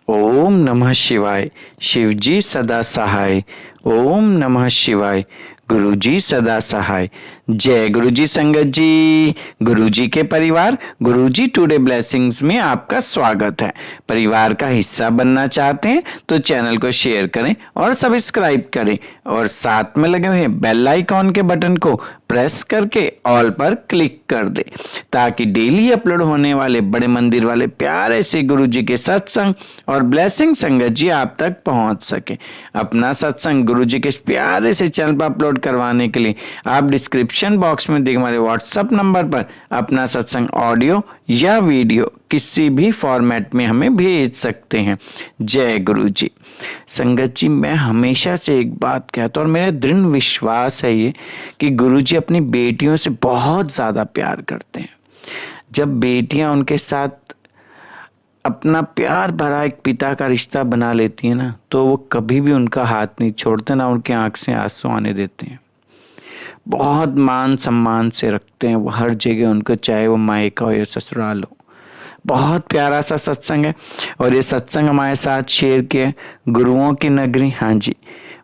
ओम नमः शिवाय। शिवजी सदा सहाय। ओम नमः शिवाय। गुरुजी सदा सहाय। जय गुरुजी संगत जी। गुरुजी के परिवार गुरुजी टुडे ब्लेसिंग्स में आपका स्वागत है। परिवार का हिस्सा बनना चाहते हैं तो चैनल को शेयर करें और सब्सक्राइब करें और साथ में लगे हुए बेल आइकॉन के बटन को प्रेस करके ऑल पर क्लिक कर दे ताकि डेली अपलोड होने वाले बड़े मंदिर वाले प्यारे से गुरुजी के सत्संग और ब्लेसिंग संगत जी आप तक पहुंच सके। अपना सत्संग गुरुजी के प्यारे से चैनल पर अपलोड करवाने के लिए आप डिस्क्रिप्शन बॉक्स में दिए हमारे व्हाट्सएप नंबर पर अपना सत्संग ऑडियो या वीडियो किसी भी फॉर्मेट में हमें भेज सकते हैं। जय गुरु जी। संगत जी, मैं हमेशा से एक बात कहता हूँ और मेरा दृढ़ विश्वास है ये कि गुरु जी अपनी बेटियों से बहुत ज़्यादा प्यार करते हैं। जब बेटियां उनके साथ अपना प्यार भरा एक पिता का रिश्ता बना लेती है ना, तो वो कभी भी उनका हाथ नहीं छोड़ते, ना उनकी आंख से आंसू आने देते हैं। बहुत मान सम्मान से रखते हैं वो हर जगह उनको, चाहे वो मायका हो या ससुराल हो। बहुत प्यारा सा सत्संग है और ये सत्संग हमारे साथ शेयर किया गुरुओं की नगरी। हाँ जी,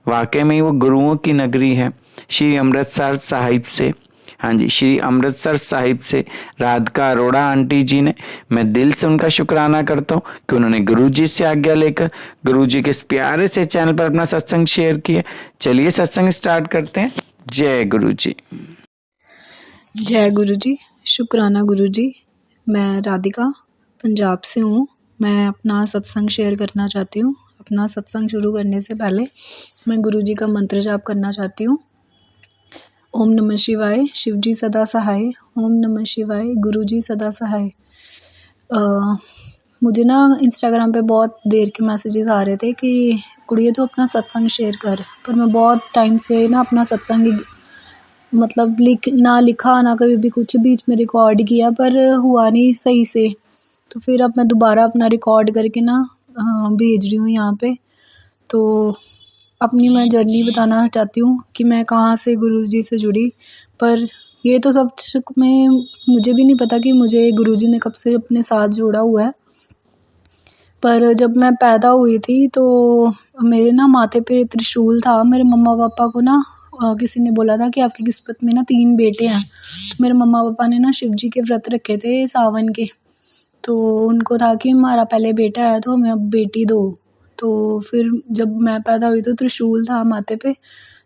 वाकई में वो गुरुओं की नगरी है। श्री अमृतसर साहिब से, हाँ जी, श्री अमृतसर साहिब से राधिका अरोड़ा आंटी जी ने, मैं दिल से उनका शुक्राना करता हूँ कि उन्होंने गुरुजी से आज्ञा लेकर गुरुजी के इस प्यारे से चैनल पर अपना सत्संग शेयर किया। चलिए सत्संग स्टार्ट करते हैं। जय गुरु जी। जय गुरु जी। शुक्राना गुरु जी। मैं राधिका पंजाब से हूँ। मैं अपना सत्संग शेयर करना चाहती हूँ। अपना सत्संग शुरू करने से पहले मैं गुरु जी का मंत्र जाप करना चाहती हूँ। ओम नमः शिवाय। शिव जी सदा सहाय। ओम नमः शिवाय। गुरु जी सदा सहाय। मुझे ना इंस्टाग्राम पे बहुत देर के मैसेजेस आ रहे थे कि कुड़िए तो अपना सत्संग शेयर कर, पर मैं बहुत टाइम से ना अपना सत्संग मतलब लिखा ना कभी भी कुछ बीच में रिकॉर्ड किया, पर हुआ नहीं सही से। तो फिर अब मैं दोबारा अपना रिकॉर्ड करके ना भेज रही हूँ यहाँ पे। तो अपनी मैं जर्नी बताना चाहती हूँ कि मैं कहाँ से गुरुजी से जुड़ी। पर ये तो सब में मुझे भी नहीं पता कि मुझे गुरुजी ने कब से अपने साथ जोड़ा हुआ है। पर जब मैं पैदा हुई थी तो मेरे ना माथे पे त्रिशूल था। मेरे मम्मा पापा को ना किसी ने बोला था कि आपकी किस्मत में ना 3 बेटे हैं। तो मेरे मम्मा पापा ने ना शिव जी के व्रत रखे थे सावन के। तो उनको था कि हमारा पहले बेटा है तो हमें अब बेटी दो। तो फिर जब मैं पैदा हुई तो त्रिशूल था माथे पे।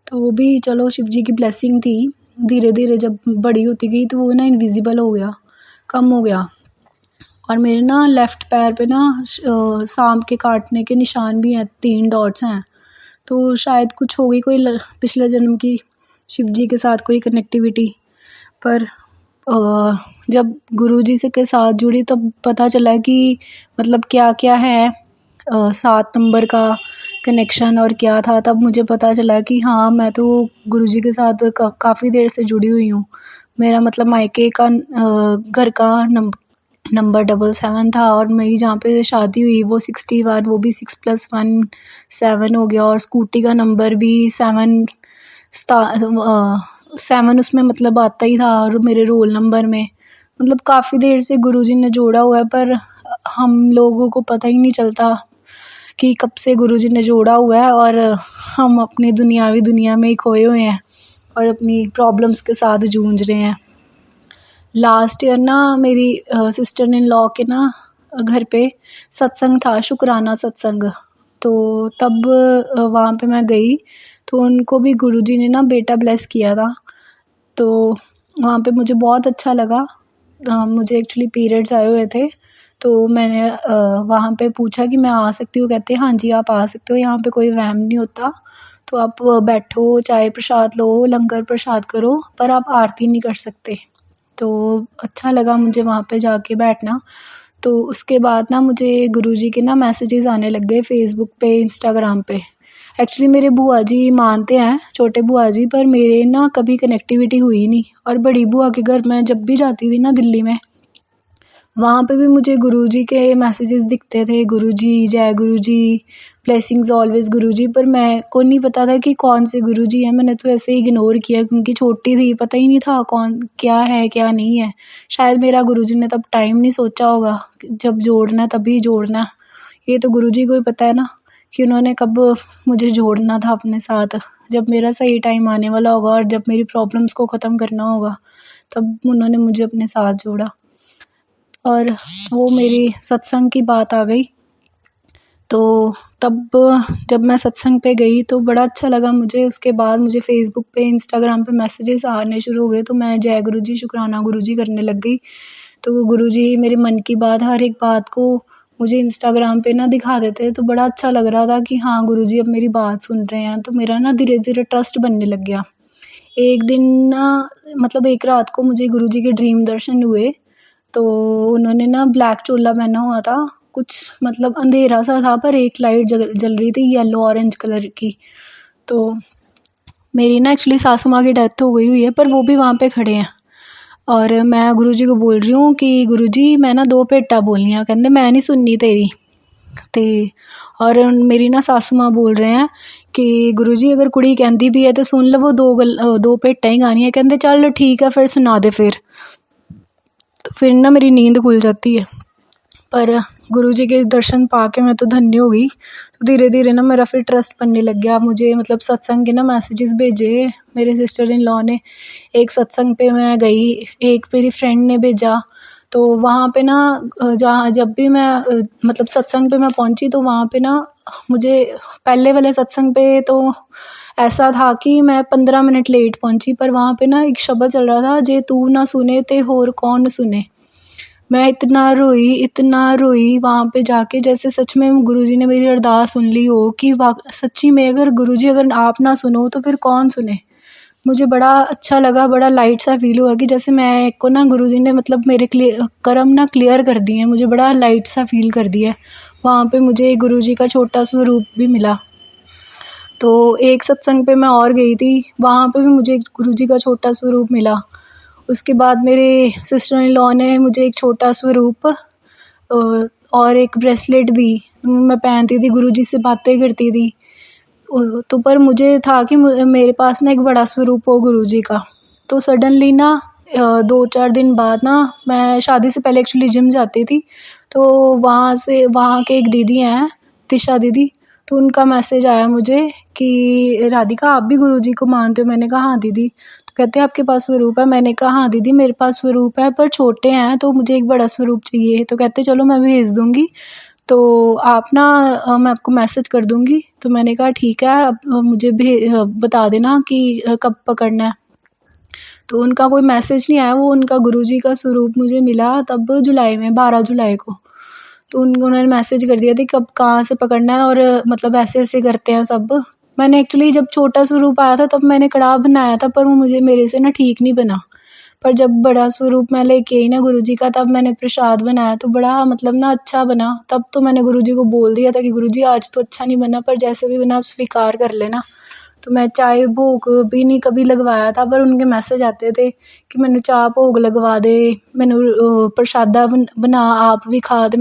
तो वो भी चलो शिव जी की ब्लेसिंग थी। धीरे धीरे जब बड़ी होती गई तो वो ना इनविजिबल हो गया, कम हो गया। और मेरे ना लेफ़्ट पैर पे ना सांप के काटने के निशान भी हैं, 3 डॉट्स हैं। तो शायद कुछ हो गई कोई पिछले जन्म की शिव जी के साथ कोई कनेक्टिविटी। पर जब गुरुजी से के साथ जुड़ी तब पता चला कि मतलब क्या-क्या है 7 नंबर का कनेक्शन और क्या था। तब मुझे पता चला कि हाँ, मैं तो गुरुजी के साथ काफ़ी देर से जुड़ी हुई हूँ। मेरा मतलब मायके का घर का नंबर 77 था और मेरी जहाँ पे शादी हुई वो 61, वो भी 6+1 7 हो गया। और स्कूटी का नंबर भी 7 उसमें मतलब आता ही था और मेरे रोल नंबर में। मतलब काफ़ी देर से गुरुजी ने जोड़ा हुआ है, पर हम लोगों को पता ही नहीं चलता कि कब से गुरुजी ने जोड़ा हुआ है। और हम अपनी दुनियावी दुनिया में ही खोए हुए हैं और अपनी प्रॉब्लम्स के साथ जूझ रहे हैं। लास्ट ईयर ना मेरी सिस्टर इन लॉ के ना घर पे सत्संग था, शुक्राना सत्संग। तो तब वहाँ पे मैं गई तो उनको भी गुरुजी ने ना बेटा ब्लेस किया था। तो वहाँ पे मुझे बहुत अच्छा लगा। मुझे एक्चुअली पीरियड्स आए हुए थे। तो मैंने वहाँ पे पूछा कि मैं आ सकती हूँ? कहते हाँ जी आप आ सकते हो, यहाँ पे कोई वहम नहीं होता। तो आप बैठो, चाय प्रसाद लो, लंगर प्रसाद करो, पर आप आरती नहीं कर सकते। तो अच्छा लगा मुझे वहाँ पे जाके बैठना। तो उसके बाद ना मुझे गुरुजी के ना मैसेजेस आने लग गए फ़ेसबुक पे, इंस्टाग्राम पे। एक्चुअली मेरे बुआ जी मानते हैं, छोटे बुआ जी, पर मेरे ना कभी कनेक्टिविटी हुई नहीं। और बड़ी बुआ के घर मैं जब भी जाती थी ना दिल्ली में, वहाँ पे भी मुझे गुरुजी के मैसेजेस दिखते थे, गुरुजी, जय गुरुजी, ब्लेसिंग्स ऑलवेज़ गुरुजी। पर मैं को नहीं पता था कि कौन से गुरुजी हैं। मैंने तो ऐसे ही इग्नोर किया क्योंकि छोटी थी, पता ही नहीं था कौन क्या है क्या नहीं है। शायद मेरा गुरुजी ने तब टाइम नहीं सोचा होगा, जब जोड़ना है तभी जोड़ना, ये तो गुरुजी को ही पता है ना कि उन्होंने कब मुझे जोड़ना था अपने साथ। जब मेरा सही टाइम आने वाला होगा और जब मेरी प्रॉब्लम्स को ख़त्म करना होगा, तब उन्होंने मुझे अपने साथ जोड़ा। और वो मेरी सत्संग की बात आ गई, तो तब जब मैं सत्संग पे गई तो बड़ा अच्छा लगा मुझे। उसके बाद मुझे फ़ेसबुक पे, इंस्टाग्राम पे मैसेजेस आने शुरू हो गए, तो मैं जय गुरुजी, शुक्राना गुरुजी करने लग गई। तो गुरुजी मेरे मन की बात, हर एक बात को मुझे इंस्टाग्राम पे ना दिखा देते, तो बड़ा अच्छा लग रहा था कि हाँ, गुरुजी अब मेरी बात सुन रहे हैं। तो मेरा ना धीरे-धीरे ट्रस्ट बनने लग गया। एक दिन ना, मतलब एक रात को मुझे गुरुजी के ड्रीम दर्शन हुए। तो उन्होंने ना ब्लैक चोला पहना हुआ था, कुछ मतलब अंधेरा सा था, पर एक लाइट जल रही थी येलो ऑरेंज कलर की। तो मेरी ना एक्चुअली सासू माँ की डेथ हो गई हुई है, पर वो भी वहाँ पे खड़े हैं। और मैं गुरुजी को बोल रही हूँ कि गुरुजी मैं ना 2 भेटां बोलनियां, कहंदे मैं नहीं सुननी तेरी। ते और मेरी ना सासू माँ बोल रहे हैं कि गुरुजी अगर कुड़ी कहंदी भी है तो सुन लवो, 2 भेटां ही गानियां। कहंदे चल ठीक है फिर सुना दे फिर। तो फिर ना मेरी नींद खुल जाती है। पर गुरुजी के दर्शन पाके मैं तो धन्य हो गई। तो धीरे धीरे ना मेरा फिर ट्रस्ट बनने लग गया। मुझे मतलब सत्संग के ना मैसेजेस भेजे मेरे सिस्टर इन लॉ ने। एक सत्संग पे मैं गई, एक मेरी फ्रेंड ने भेजा। तो वहाँ पे ना जहाँ जब भी मैं मतलब सत्संग पे मैं पहुँची, तो वहाँ पे ना मुझे पहले वाले सत्संग पे तो ऐसा था कि मैं 15 मिनट लेट पहुँची, पर वहाँ पे ना एक शब्द चल रहा था, जे तू ना सुने ते होर कौन सुने। मैं इतना रोई वहाँ पे जाके, जैसे सच में गुरुजी ने मेरी अरदास सुन ली हो कि सच्ची में अगर गुरुजी अगर आप ना सुनो तो फिर कौन सुने। मुझे बड़ा अच्छा लगा, बड़ा लाइट सा फील हुआ कि जैसे मैं को ना गुरुजी ने मतलब मेरे कर्म ना क्लियर कर दिए हैं। मुझे बड़ा लाइट सा फील कर दिया है। वहाँ पे मुझे गुरुजी का छोटा स्वरूप भी मिला। तो एक सत्संग पे मैं और गई थी, वहाँ पे भी मुझे गुरुजी का छोटा स्वरूप मिला। उसके बाद मेरे सिस्टर इन लॉ ने मुझे एक छोटा स्वरूप और एक ब्रेसलेट दी। मैं पहनती थी, गुरुजी से बातें करती थी। तो पर मुझे था कि मेरे पास ना एक बड़ा स्वरूप हो गुरुजी का। तो सडनली ना 2-4 दिन बाद ना, मैं शादी से पहले एक्चुअली जिम जाती थी। तो वहाँ के एक दीदी हैं, तिशा दीदी। तो उनका मैसेज आया मुझे कि राधिका आप भी गुरुजी को मानते हो? मैंने कहा हाँ दीदी। तो कहते हैं आपके पास स्वरूप है? मैंने कहा हाँ दीदी मेरे पास स्वरूप है, पर छोटे हैं, तो मुझे एक बड़ा स्वरूप चाहिए। तो कहते चलो मैं भेज दूँगी, तो आप ना मैं आपको मैसेज कर दूँगी। तो मैंने कहा ठीक है, अब मुझे बता देना कि कब पकड़ना है। तो उनका कोई मैसेज नहीं आया, वो उनका गुरुजी का स्वरूप मुझे मिला तब जुलाई में, 12 जुलाई को। तो उन्होंने मैसेज कर दिया था कब कहाँ से पकड़ना है, और मतलब ऐसे-ऐसे करते हैं सब। मैंने एक्चुअली जब छोटा स्वरूप आया था तब मैंने कड़ाह बनाया था, पर वो मेरे से ना ठीक नहीं बना। पर जब बड़ा स्वरूप मैं लेके आई ना गुरुजी का, तब मैंने प्रसाद बनाया तो बड़ा मतलब ना अच्छा बना। तब तो मैंने गुरुजी को बोल दिया था कि गुरुजी आज तो अच्छा नहीं बना, पर जैसे भी बना आप स्वीकार कर लेना। तो मैं चाय भोग भी नहीं कभी लगवाया था, पर उनके मैसेज आते थे कि मैनू चाह भोग लगवा दे, मैनू प्रसादा बना आप भी खा ते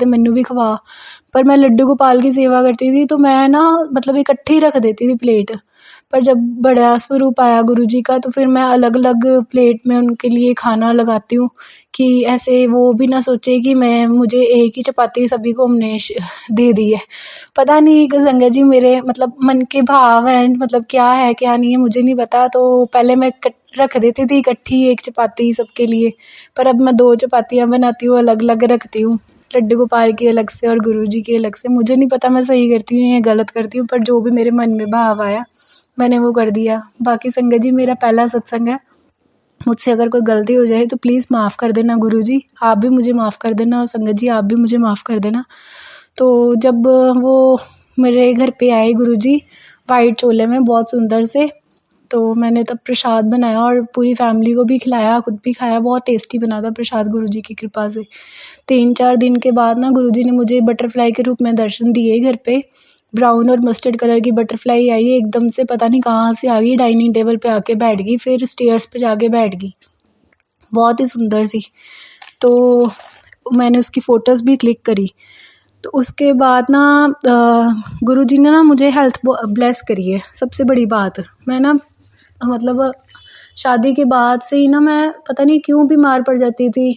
मैनू भी खवा। पर मैं लड्डू गोपाल की सेवा करती थी, तो मैं ना मतलब इकट्ठी रख देती थी प्लेट। पर जब बड़ा स्वरूप आया गुरुजी का, तो फिर मैं अलग अलग प्लेट में उनके लिए खाना लगाती हूँ कि ऐसे वो भी ना सोचे कि मुझे एक ही चपाती सभी को हमने दे दी है। पता नहीं कि संगत जी मेरे मतलब मन के भाव हैं, मतलब क्या है क्या नहीं है मुझे नहीं पता। तो पहले मैं रख देती थी इकट्ठी एक चपाती सबके लिए, पर अब मैं 2 चपातियाँ बनाती हूँ, अलग अलग रखती हूँ। लड्डू गोपाल की अलग से और गुरुजी की अलग से। मुझे नहीं पता मैं सही करती हूँ या गलत करती हूँ, पर जो भी मेरे मन में भाव आया मैंने वो कर दिया। बाकी संगत जी मेरा पहला सत्संग है, मुझसे अगर कोई गलती हो जाए तो प्लीज़ माफ़ कर देना गुरुजी, आप भी मुझे माफ़ कर देना, और संगत जी आप भी मुझे माफ़ कर देना। तो जब वो मेरे घर पे आए गुरुजी वाइट चोले में बहुत सुंदर से, तो मैंने तब प्रसाद बनाया और पूरी फैमिली को भी खिलाया, खुद भी खाया। बहुत टेस्टी बना था प्रसाद गुरुजी की कृपा से। 3-4 दिन के बाद ना गुरुजी ने मुझे बटरफ्लाई के रूप में दर्शन दिए घर पे। ब्राउन और मस्टर्ड कलर की बटरफ्लाई आई एकदम से, पता नहीं कहाँ से आ गई, डाइनिंग टेबल पे आके बैठ गई, फिर स्टेयर्स पे जाके बैठ गई, बहुत ही सुंदर सी। तो मैंने उसकी फ़ोटोज़ भी क्लिक करी। तो उसके बाद ना गुरुजी ने ना मुझे हेल्थ ब्लेस करी है, सबसे बड़ी बात। मैं ना मतलब शादी के बाद से ही ना मैं पता नहीं क्यों बीमार पड़ जाती थी।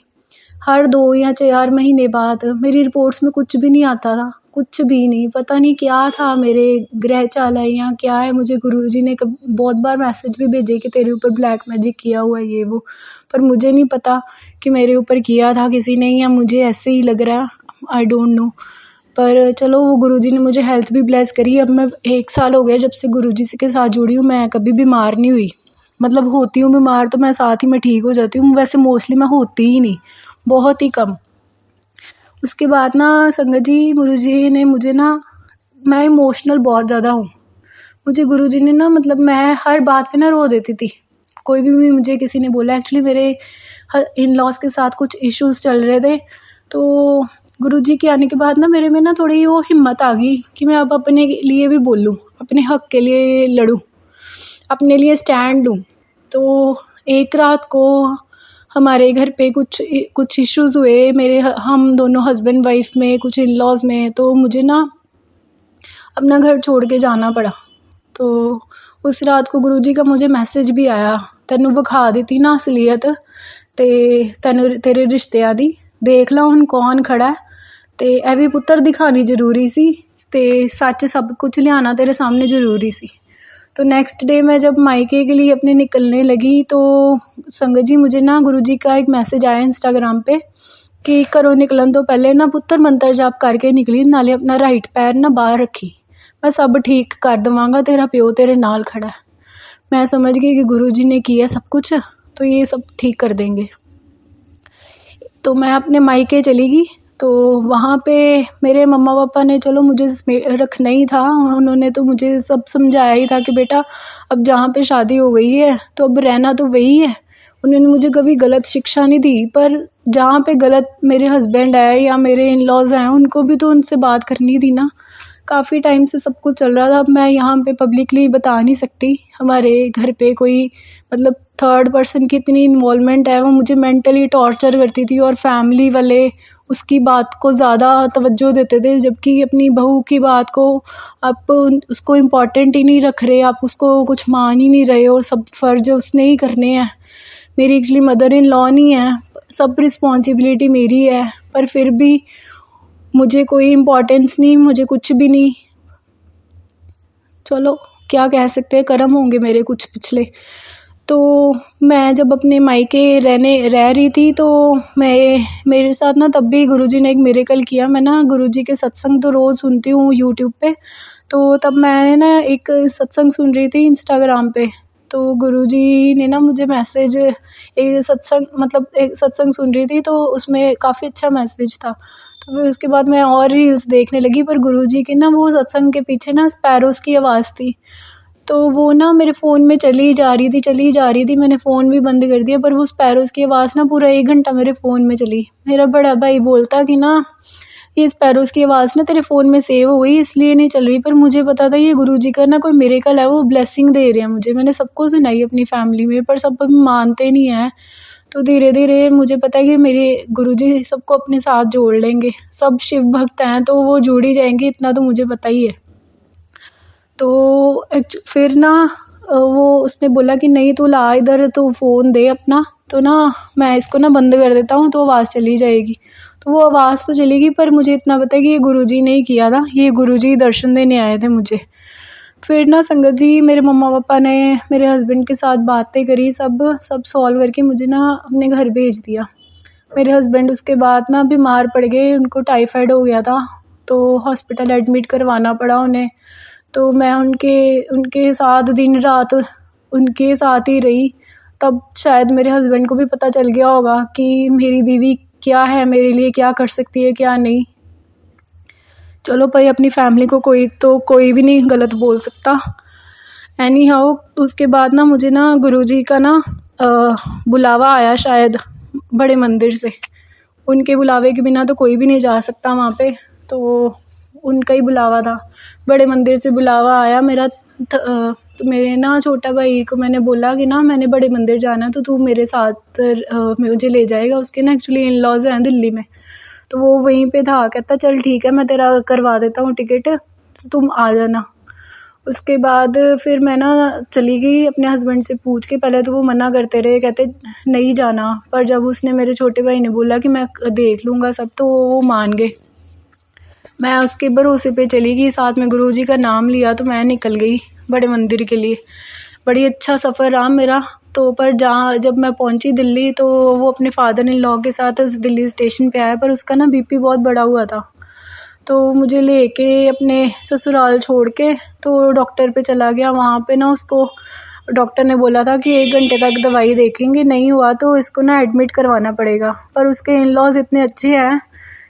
हर 2 या 4 महीने बाद मेरी रिपोर्ट्स में कुछ भी नहीं आता था, कुछ भी नहीं। पता नहीं क्या था, मेरे ग्रह चाल है या क्या है। मुझे गुरुजी ने बहुत बार मैसेज भी भेजे कि तेरे ऊपर ब्लैक मैजिक किया हुआ है ये वो, पर मुझे नहीं पता कि मेरे ऊपर किया था किसी ने या मुझे ऐसे ही लग रहा है, आई डोंट नो। पर चलो वो गुरुजी ने मुझे हेल्थ भी ब्लेस करी। अब मैं 1 साल हो गया जब से गुरुजी के साथ जुड़ी हूँ, मैं कभी बीमार नहीं हुई। मतलब होती हूँ बीमार तो मैं साथ ही में ठीक हो जाती हूँ, वैसे मोस्टली मैं होती ही नहीं, बहुत ही कम। उसके बाद ना संगत जी, गुरुजी ने मुझे ना, मैं इमोशनल बहुत ज़्यादा हूँ। मुझे गुरुजी ने ना, मतलब मैं हर बात पे ना रो देती थी। कोई भी मुझे किसी ने बोला, एक्चुअली मेरे इन लॉज के साथ कुछ इश्यूज चल रहे थे, तो गुरुजी के आने के बाद ना मेरे में ना थोड़ी वो हिम्मत आ गई कि मैं अब अपने लिए भी बोलूँ, अपने हक के लिए लड़ूँ, अपने लिए स्टैंड लूँ। तो एक रात को हमारे घर पे कुछ इश्यूज़ हुए, हम दोनों हस्बैंड वाइफ में, कुछ इन लॉज़ में, तो मुझे ना अपना घर छोड़ के जाना पड़ा। तो उस रात को गुरुजी का मुझे मैसेज भी आया, तेनू विखा दी ना असलियत, ते तेनू तेरे रिश्ते दी देख ला हुण कौन खड़ा है, ते ए भी पुत्तर दिखानी जरूरी सी, ते सच सब कुछ लियाना तेरे सामने ज़रूरी सी। तो नेक्स्ट डे मैं जब मायके के लिए अपने निकलने लगी, तो संगत जी मुझे ना गुरुजी का एक मैसेज आया इंस्टाग्राम पे कि घरों निकलन तो पहले ना पुत्तर मंत्र जाप करके निकली, नाले अपना राइट पैर ना बाहर रखी, मैं सब ठीक कर देवांगा, तेरा प्यो तेरे नाल खड़ा है। मैं समझ गई कि गुरुजी ने किया सब कुछ, तो ये सब ठीक कर देंगे। तो मैं अपने मायके चली गई। तो वहाँ पे मेरे मम्मा पापा ने चलो मुझे रखना ही था, उन्होंने तो मुझे सब समझाया ही था कि बेटा अब जहाँ पे शादी हो गई है तो अब रहना तो वही है। उन्होंने मुझे कभी गलत शिक्षा नहीं दी, पर जहाँ पे गलत मेरे हस्बैंड है या मेरे इन लॉज हैं, उनको भी तो उनसे बात करनी थी ना। काफ़ी टाइम से सब कुछ चल रहा था, अब मैं यहाँ पे पब्लिकली बता नहीं सकती। हमारे घर पे कोई मतलब थर्ड पर्सन की इतनी इन्वॉल्वमेंट है, वो मुझे मेंटली टॉर्चर करती थी, और फैमिली वाले उसकी बात को ज़्यादा तवज्जो देते थे, जबकि अपनी बहू की बात को आप उसको इम्पोर्टेंट ही नहीं रख रहे, आप उसको कुछ मान ही नहीं रहे, और सब फ़र्ज उसने ही करने हैं। मेरी एक्चुअली मदर इन लॉ नहीं है, सब रिस्पॉन्सिबिलिटी मेरी है, पर फिर भी मुझे कोई इम्पोर्टेंस नहीं, मुझे कुछ भी नहीं। चलो क्या कह सकते हैं, कर्म होंगे मेरे कुछ पिछले। तो मैं जब अपने मायके रह रही थी, तो मेरे साथ ना तब भी गुरुजी ने एक मिरेकल किया। मैं ना गुरुजी के सत्संग तो रोज़ सुनती हूँ यूट्यूब पे, तो तब मैंने ना एक सत्संग सुन रही थी इंस्टाग्राम पे। तो गुरुजी ने ना मुझे मैसेज, एक सत्संग सुन रही थी, तो उसमें काफ़ी अच्छा मैसेज था। तो फिर उसके बाद मैं और रील्स देखने लगी, पर गुरुजी के ना वो सत्संग के पीछे ना स्पैरोज़ की आवाज़ थी, तो वो ना मेरे फ़ोन में चली जा रही थी। मैंने फ़ोन भी बंद कर दिया, पर वो स्पैरोज़ की आवाज़ ना पूरा 1 घंटा मेरे फ़ोन में चली। मेरा बड़ा भाई बोलता कि ना ये स्पैरोज़ की आवाज़ ना तेरे फ़ोन में सेव हो गई, इसलिए नहीं चल रही। पर मुझे पता था ये गुरुजी का ना कोई मिरेकल है, वो ब्लेसिंग दे रहे हैं मुझे। मैंने सबको सुनाई अपनी फैमिली में, पर सब अभी मानते नहीं हैं। तो धीरे धीरे मुझे पता है कि मेरे गुरुजी सबको अपने साथ जोड़ लेंगे। सब शिव भक्त हैं तो वो जुड़ ही जाएंगे, इतना तो मुझे पता ही है। तो फिर ना वो उसने बोला कि नहीं तू ला इधर, तो फ़ोन दे अपना, तो ना मैं इसको ना बंद कर देता हूँ, तो आवाज़ चली जाएगी। तो वो आवाज़ तो चलेगी, पर मुझे इतना पता है कि ये गुरुजी ने ही किया था, ये गुरुजी दर्शन देने आए थे मुझे। फिर ना संगत जी मेरे मम्मा पापा ने मेरे हस्बैंड के साथ बातें करी, सब सॉल्व करके मुझे ना अपने घर भेज दिया। मेरे हस्बैंड उसके बाद ना बीमार पड़ गए, उनको टाइफाइड हो गया था, तो हॉस्पिटल एडमिट करवाना पड़ा उन्हें। तो मैं उनके साथ दिन रात उनके साथ ही रही। तब शायद मेरे हस्बैंड को भी पता चल गया होगा कि मेरी बीवी क्या है, मेरे लिए क्या कर सकती है क्या नहीं। चलो भाई, अपनी फैमिली को कोई भी नहीं गलत बोल सकता। एनी हाउ उसके बाद ना मुझे ना गुरुजी का ना बुलावा आया, शायद बड़े मंदिर से। उनके बुलावे के बिना तो कोई भी नहीं जा सकता वहाँ पे, तो उनका ही बुलावा था। बड़े मंदिर से बुलावा आया मेरा। तो मेरे ना छोटा भाई को मैंने बोला कि ना मैंने बड़े मंदिर जाना है, तो तू मेरे साथ मुझे ले जाएगा। उसके ना एक्चुअली इन लॉज हैं दिल्ली में, तो वो वहीं पे था। कहता चल ठीक है, मैं तेरा करवा देता हूँ टिकट, तो तुम आ जाना। उसके बाद फिर मैं ना चली गई अपने हस्बैंड से पूछ के। पहले तो वो मना करते रहे, कहते नहीं जाना, पर जब उसने मेरे छोटे भाई ने बोला कि मैं देख लूँगा सब, तो वो मान गए। मैं उसके भरोसे पे चली गई, साथ में गुरुजी का नाम लिया, तो मैं निकल गई बड़े मंदिर के लिए। बड़ी अच्छा सफ़र रहा मेरा। तो पर जब मैं पहुंची दिल्ली, तो वो अपने फादर इन लॉ के साथ दिल्ली स्टेशन पे आया, पर उसका ना बीपी बहुत बढ़ा हुआ था। तो मुझे लेके अपने ससुराल छोड़ के तो डॉक्टर पे चला गया। वहाँ पे ना उसको डॉक्टर ने बोला था कि 1 घंटे तक दवाई देखेंगे, नहीं हुआ तो इसको ना एडमिट करवाना पड़ेगा। पर उसके इन लॉज इतने अच्छे हैं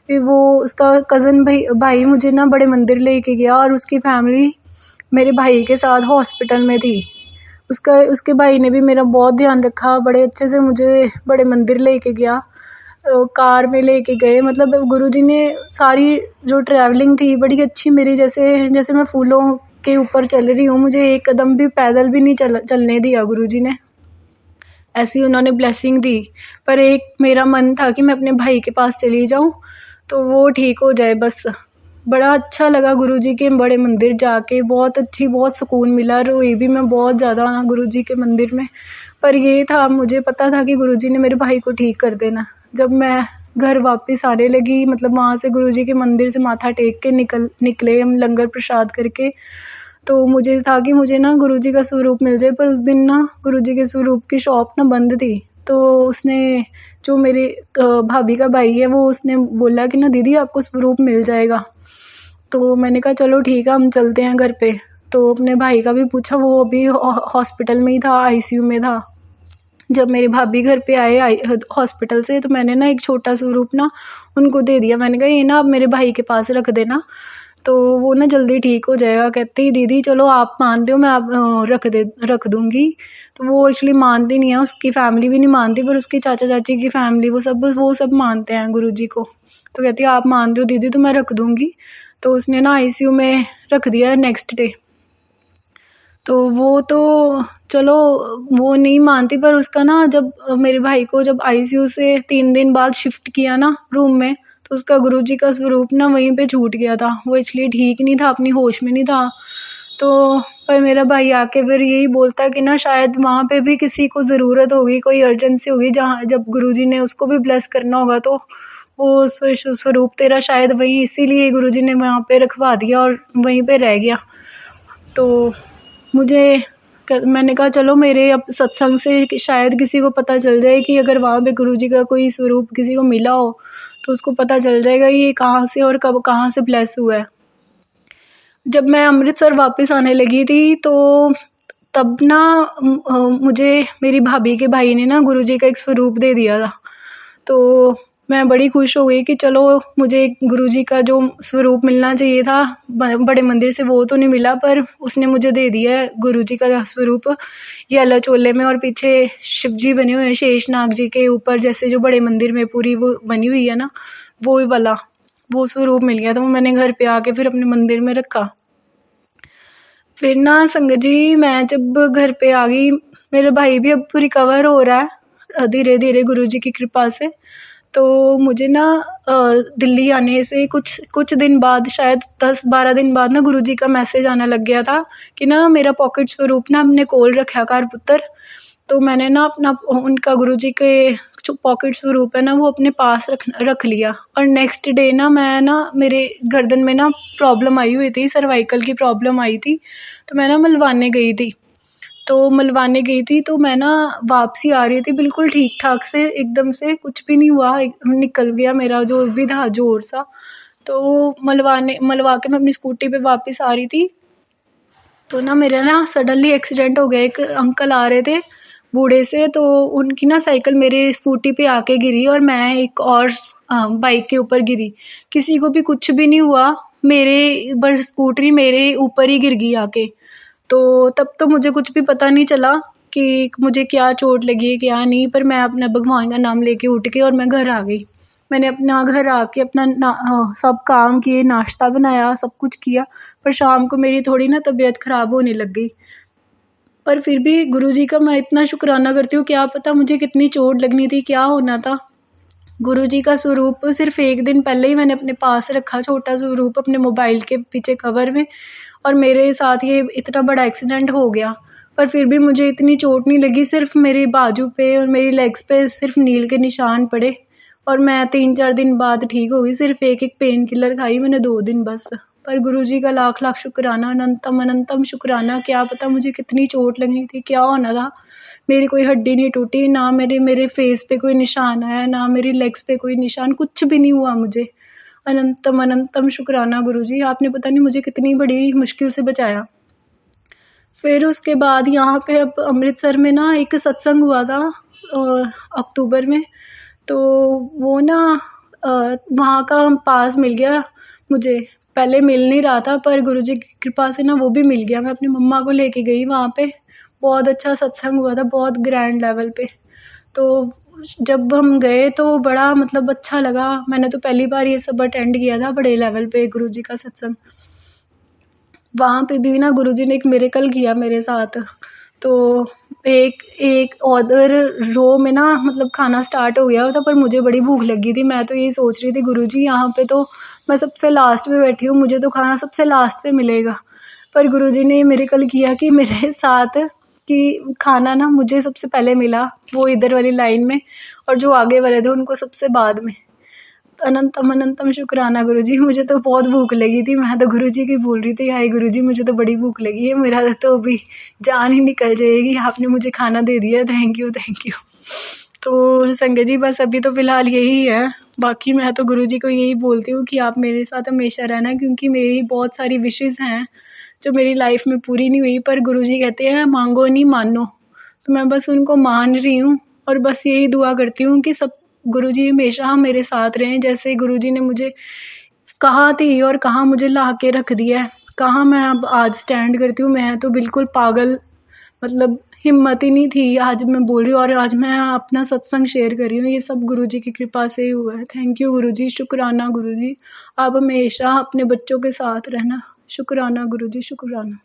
कि वो उसका कज़न भाई मुझे ना बड़े मंदिर लेके गया, और उसकी फैमिली मेरे भाई के साथ हॉस्पिटल में थी। उसके भाई ने भी मेरा बहुत ध्यान रखा, बड़े अच्छे से मुझे बड़े मंदिर लेके गया, कार में लेके गए। मतलब गुरुजी ने सारी जो ट्रैवलिंग थी बड़ी अच्छी मेरी, जैसे मैं फूलों के ऊपर चल रही हूँ, मुझे एक कदम भी पैदल भी नहीं चलने दिया गुरुजी ने, ऐसी उन्होंने ब्लेसिंग दी। पर एक मेरा मन था कि मैं अपने भाई के पास चली जाऊँ, तो वो ठीक हो जाए बस। बड़ा अच्छा लगा गुरुजी के बड़े मंदिर जाके, बहुत सुकून मिला। रोई भी मैं बहुत ज़्यादा गुरुजी के मंदिर में। पर ये था, मुझे पता था कि गुरुजी ने मेरे भाई को ठीक कर देना। जब मैं घर वापस आने लगी, मतलब वहाँ से गुरुजी के मंदिर से माथा टेक के निकले हम लंगर प्रसाद करके, तो मुझे था कि मुझे ना गुरुजी का स्वरूप मिल जाए। पर उस दिन ना गुरुजी के स्वरूप की शॉप ना बंद थी। तो उसने, जो मेरे भाभी का भाई है, वो उसने बोला कि ना दीदी आपको स्वरूप मिल जाएगा। तो मैंने कहा चलो ठीक है, हम चलते हैं घर पे। तो अपने भाई का भी पूछा, वो अभी हॉस्पिटल में ही था, आईसीयू में था। जब मेरे भाभी घर पे आए हॉस्पिटल से, तो मैंने ना एक छोटा स्वरूप ना उनको दे दिया। मैंने कहा ये ना आप मेरे भाई के पास रख देना, तो वो ना जल्दी ठीक हो जाएगा। कहते ही दीदी चलो आप मानते हो, मैं आप रख दूँगी। तो वो एक्चुअली मानती नहीं है, उसकी फैमिली भी नहीं मानती, पर उसकी चाचा चाची की फैमिली वो सब मानते हैं गुरुजी को। तो कहती है आप मानते हो दीदी, तो मैं रख दूँगी। तो उसने ना आईसीयू में रख दिया नेक्स्ट डे। तो वो तो चलो वो नहीं मानती, पर उसका ना जब मेरे भाई को जब आईसीयू से 3 दिन बाद शिफ्ट किया ना रूम में, तो उसका गुरुजी का स्वरूप ना वहीं पे छूट गया था। वो एक्चुअली ठीक नहीं था, अपनी होश में नहीं था। तो पर मेरा भाई आके फिर यही बोलता कि ना शायद वहाँ पे भी किसी को ज़रूरत होगी, कोई अर्जेंसी होगी, जहाँ जब गुरुजी ने उसको भी ब्लेस करना होगा, तो वो स्वरूप तेरा शायद वहीं, इसीलिए गुरुजी ने वहाँ पे रखवा दिया और वहीं पे रह गया। तो मैंने कहा चलो मेरे अब सत्संग से कि शायद किसी को पता चल जाए कि अगर वहाँ पे गुरुजी का कोई स्वरूप किसी को मिला हो, तो उसको पता चल जाएगा ये कहाँ से और कब कहाँ से ब्लेस हुआ है। जब मैं अमृतसर वापस आने लगी थी, तो तब ना मुझे मेरी भाभी के भाई ने ना गुरुजी का एक स्वरूप दे दिया था। तो मैं बड़ी खुश हो गई कि चलो मुझे गुरुजी का जो स्वरूप मिलना चाहिए था बड़े मंदिर से, वो तो नहीं मिला, पर उसने मुझे दे दिया है गुरुजी का स्वरूप। येलो चोले में, और पीछे शिव जी बने हुए हैं शेषनाग जी के ऊपर, जैसे जो बड़े मंदिर में पूरी वो बनी हुई है ना, वो वाला वो स्वरूप मिल गया था। वो मैंने घर पे आके फिर अपने मंदिर में रखा। फिर ना संगत जी, मैं जब घर पे आ गई, मेरा भाई भी अब रिकवर हो रहा है धीरे धीरे गुरुजी की कृपा से। तो मुझे ना दिल्ली आने से कुछ दिन बाद, शायद 10-12 दिन बाद ना गुरुजी का मैसेज आने लग गया था कि ना मेरा पॉकेट स्वरूप ना अपने कोल रखा कर पुत्र। तो मैंने ना अपना उनका गुरुजी के जो पॉकेट स्वरूप है ना, वो अपने पास रख लिया। और नेक्स्ट डे ना मैं ना, मेरे गर्दन में ना प्रॉब्लम आई हुई थी, सर्वाइकल की प्रॉब्लम आई थी। तो मैं ना मलवाने गई थी, तो मैं ना वापसी आ रही थी बिल्कुल ठीक ठाक से, एकदम से कुछ भी नहीं हुआ, निकल गया मेरा जो भी था जोर सा। तो मलवा के मैं अपनी स्कूटी पे वापस आ रही थी, तो ना मेरा ना सडनली एक्सीडेंट हो गया। एक अंकल आ रहे थे बूढ़े से, तो उनकी ना साइकिल मेरे स्कूटी पे आके गिरी, और मैं एक और बाइक के ऊपर गिरी। किसी को भी कुछ भी नहीं हुआ, मेरे बस स्कूटरी मेरे ऊपर ही गिर गई आके। तो तब तो मुझे कुछ भी पता नहीं चला कि मुझे क्या चोट लगी है क्या नहीं, पर मैं अपना भगवान का नाम लेके उठ के और मैं घर आ गई। मैंने अपना घर आके सब काम किए, नाश्ता बनाया, सब कुछ किया। पर शाम को मेरी थोड़ी ना तबीयत ख़राब होने लग गई। पर फिर भी गुरुजी का मैं इतना शुक्राना करती हूँ, क्या पता मुझे कितनी चोट लगनी थी, क्या होना था। गुरुजी का स्वरूप सिर्फ एक दिन पहले ही मैंने अपने पास रखा, छोटा स्वरूप अपने मोबाइल के पीछे कवर में, और मेरे साथ ये इतना बड़ा एक्सीडेंट हो गया, पर फिर भी मुझे इतनी चोट नहीं लगी। सिर्फ मेरी बाजू पे और मेरी लेग्स पे सिर्फ नील के निशान पड़े और मैं 3-4 दिन बाद ठीक हो गई। सिर्फ एक पेन किलर खाई मैंने 2 दिन बस। पर गुरुजी का लाख लाख शुक्राना, अनंतम अनंतम शुक्राना। क्या पता मुझे कितनी चोट लगनी थी, क्या होना था। मेरी कोई हड्डी नहीं टूटी, ना मेरे फेस पे कोई निशान आया, ना मेरी लेग्स पे कोई निशान, कुछ भी नहीं हुआ मुझे। अनंतम अनंतम शुक्राना गुरुजी, आपने पता नहीं मुझे कितनी बड़ी मुश्किल से बचाया। फिर उसके बाद यहाँ पे अब अमृतसर में ना एक सत्संग हुआ था अक्टूबर में, तो वो ना वहाँ का पास मिल गया मुझे। पहले मिल नहीं रहा था, पर गुरुजी की कृपा से ना वो भी मिल गया। मैं अपनी मम्मा को लेके गई वहाँ पे, बहुत अच्छा सत्संग हुआ था, बहुत ग्रैंड लेवल पे। तो जब हम गए तो बड़ा मतलब अच्छा लगा। मैंने तो पहली बार ये सब अटेंड किया था, बड़े लेवल पे गुरुजी का सत्संग। वहाँ पे भी ना गुरुजी ने एक मिरेकल किया मेरे साथ। तो एक उधर रो में ना मतलब खाना स्टार्ट हो गया था, पर मुझे बड़ी भूख लगी थी। मैं तो यही सोच रही थी गुरुजी यहाँ पे तो मैं सबसे लास्ट में बैठी हूँ, मुझे तो खाना सबसे लास्ट पे मिलेगा। पर गुरुजी ने ये मिरेकल किया कि मेरे साथ कि खाना ना मुझे सबसे पहले मिला, वो इधर वाली लाइन में, और जो आगे वाले थे उनको सबसे बाद में। अनंतम अनंतम शुक्राना गुरुजी, मुझे तो बहुत भूख लगी थी। मैं तो गुरुजी की बोल रही थी, हाय गुरुजी मुझे तो बड़ी भूख लगी है, मेरा तो अभी जान ही निकल जाएगी, आपने मुझे खाना दे दिया, थैंक यू थैंक यू। तो संगत जी बस अभी तो फ़िलहाल यही है। बाकी मैं तो गुरुजी को यही बोलती हूँ कि आप मेरे साथ हमेशा रहना, क्योंकि मेरी बहुत सारी विशेज़ हैं जो मेरी लाइफ में पूरी नहीं हुई, पर गुरुजी कहते हैं मांगो नहीं मानो। तो मैं बस उनको मान रही हूँ और बस यही दुआ करती हूँ कि सब गुरुजी हमेशा मेरे साथ रहें। जैसे गुरुजी ने मुझे कहाँ थी और कहाँ मुझे ला के रख दिया है, कहाँ मैं अब आज स्टैंड करती हूँ। मैं तो बिल्कुल पागल, मतलब हिम्मत ही नहीं थी। आज मैं बोल रही हूँ और आज मैं अपना सत्संग शेयर कर रही हूँ, ये सब गुरुजी की कृपा से ही हुआ है। थैंक यू गुरुजी, शुक्राना गुरुजी, आप हमेशा अपने बच्चों के साथ रहना। शुक्राना गुरुजी, शुक्राना।